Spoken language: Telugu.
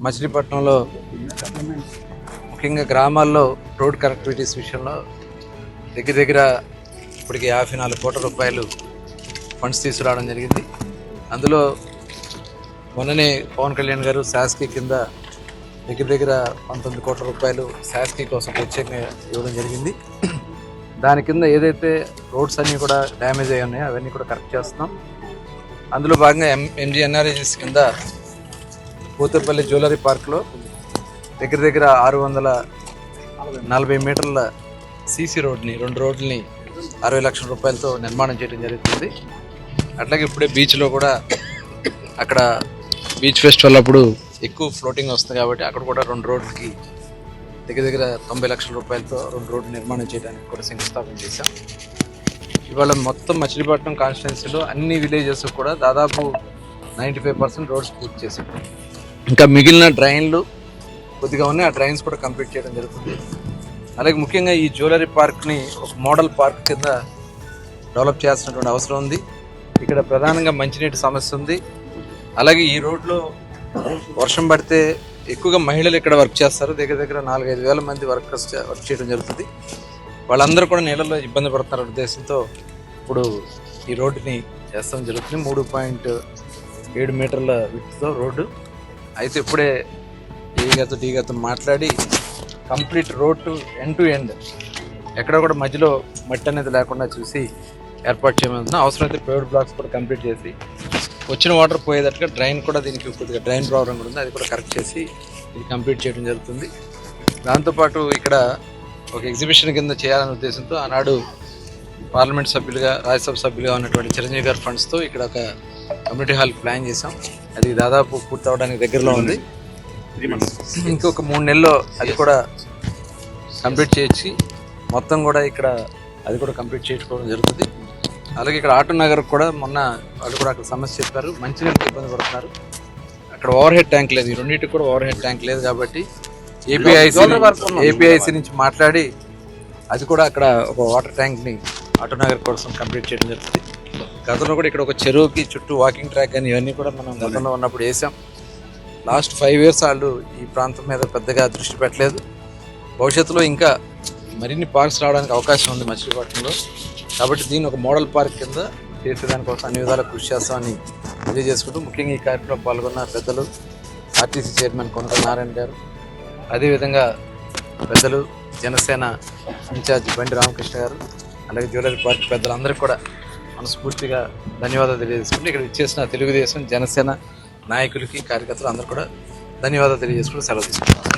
మచిలీపట్నంలో ముఖ్యంగా గ్రామాల్లో రోడ్ కనెక్టివిటీస్ విషయంలో దగ్గర ఇప్పటికి 54 కోట్ల రూపాయలు ఫండ్స్ తీసుకురావడం జరిగింది. అందులో మొన్ననే పవన్ కళ్యాణ్ గారు శాస్కి కింద దగ్గర 19 కోట్ల రూపాయలు శాస్కి కోసం ప్రత్యేకంగా ఇవ్వడం జరిగింది. దాని కింద ఏదైతే రోడ్స్ అన్నీ కూడా డ్యామేజ్ అయ్యి ఉన్నాయో అవన్నీ కూడా కరెక్ట్ చేస్తున్నాం. అందులో భాగంగా MGNREGS కింద కూతురుపల్లి జ్యువెలరీ పార్క్లో దగ్గర 640 మీటర్ల సీసీ రోడ్ని 2 రోడ్లని 60 లక్షల రూపాయలతో నిర్మాణం చేయడం జరుగుతుంది. అట్లాగే ఇప్పుడే బీచ్లో కూడా అక్కడ బీచ్ ఫెస్టివల్ అప్పుడు ఎక్కువ ఫ్లోటింగ్ వస్తుంది కాబట్టి అక్కడ కూడా 2 రోడ్లకి దగ్గర 90 లక్షల రూపాయలతో 2 రోడ్లు నిర్మాణం చేయడానికి కూడా శంకుస్థాపన చేశాం. ఇవాళ మొత్తం మచిలీపట్నం కాన్స్టిట్యున్సీలో అన్ని విలేజెస్ కూడా దాదాపు 95% రోడ్స్ పూర్తి చేశాం. ఇంకా మిగిలిన డ్రైన్లు కొద్దిగా ఉన్నాయి, ఆ డ్రైన్స్ కూడా కంప్లీట్ చేయడం జరుగుతుంది. అలాగే ముఖ్యంగా ఈ జ్యువెలరీ పార్క్ని ఒక మోడల్ పార్క్ కింద డెవలప్ చేయాల్సినటువంటి అవసరం ఉంది. ఇక్కడ ప్రధానంగా మంచినీటి సమస్య ఉంది. అలాగే ఈ రోడ్లో వర్షం పడితే ఎక్కువగా మహిళలు ఇక్కడ వర్క్ చేస్తారు. దగ్గర 4-5 వేల మంది వర్క్ చేయడం జరుగుతుంది. వాళ్ళందరూ కూడా నీళ్ళలో ఇబ్బంది పడుతున్నారు ఉద్దేశంతో ఇప్పుడు ఈ రోడ్డుని చేస్తాం జరుగుతుంది. 3.7 మీటర్ల విడ్త్తో రోడ్డు అయితే ఇప్పుడే డీగాతో మాట్లాడి complete road end to end ఎక్కడ కూడా మధ్యలో మట్టి అనేది లేకుండా చూసి ఏర్పాటు చేయమనుకున్నాం. అవసరమైతే పేవ్డ్ బ్లాక్స్ కూడా కంప్లీట్ చేసి వచ్చిన వాటర్ పోయేటట్టుగా డ్రైన్ కూడా దీనికి కొద్దిగా డ్రైన్ ప్రాబ్లం కూడా ఉంది, అది కూడా కరెక్ట్ చేసి ఇది కంప్లీట్ చేయడం జరుగుతుంది. దాంతోపాటు ఇక్కడ ఒక ఎగ్జిబిషన్ కింద చేయాలనే ఉద్దేశంతో ఆనాడు పార్లమెంట్ సభ్యులుగా రాజ్యసభ సభ్యులుగా ఉన్నటువంటి చిరంజీవి గారి ఫండ్స్తో ఇక్కడ ఒక కమ్యూనిటీ హాల్ ప్లాన్ చేసాం. అది దాదాపు పూర్తి అవడానికి దగ్గరలో ఉంది. ఇంకొక 3 నెలల్లో అది కూడా కంప్లీట్ చేసి మొత్తం కూడా ఇక్కడ అది కూడా కంప్లీట్ చేసుకోవడం జరుగుతుంది. అలాగే ఇక్కడ ఆటో నగర్ కూడా మొన్న వాళ్ళు కూడా అక్కడ సమస్య చెప్పారు, మంచినీళ్ళకి ఇబ్బంది పడుతున్నారు. అక్కడ ఓవర్ హెడ్ ట్యాంక్ లేదు, ఈ రెండింటికి కూడా ఓవర్ హెడ్ ట్యాంక్ లేదు కాబట్టి ఏపీఐసి నుంచి మాట్లాడి అది కూడా అక్కడ ఒక వాటర్ ట్యాంక్ని ఆటో నగర్ కోసం కంప్లీట్ చేయడం జరుగుతుంది. గతంలో కూడా ఇక్కడ ఒక చెరువుకి చుట్టూ వాకింగ్ ట్రాక్ అని ఇవన్నీ కూడా మనం గతంలో ఉన్నప్పుడు వేసాం. లాస్ట్ 5 years వాళ్ళు ఈ ప్రాంతం మీద పెద్దగా దృష్టి పెట్టలేదు. భవిష్యత్తులో ఇంకా మరిన్ని పార్క్స్ రావడానికి అవకాశం ఉంది మచిలీపట్నంలో. కాబట్టి దీన్ని ఒక మోడల్ పార్క్ కింద చేసేదానికోసం అన్ని విధాలా కృషి చేస్తామని తెలియజేసుకుంటూ ముఖ్యంగా ఈ కార్యక్రమంలో పాల్గొన్న పెద్దలు ఆర్టీసీ చైర్మన్ కొనకళ్ళ నారాయణ గారు, అదేవిధంగా పెద్దలు జనసేన ఇన్ఛార్జ్ బండి రామకృష్ణ గారు, అలాగే జ్యువెలరీ పార్క్ పెద్దలందరికీ కూడా మనస్ఫూర్తిగా ధన్యవాదాలు తెలియజేసుకుంటూ ఇక్కడ ఇచ్చేసిన తెలుగుదేశం జనసేన నాయకులకి కార్యకర్తలు అందరూ కూడా ధన్యవాదాలు తెలియజేసుకుంటూ సెలవు తీసుకుంటాం.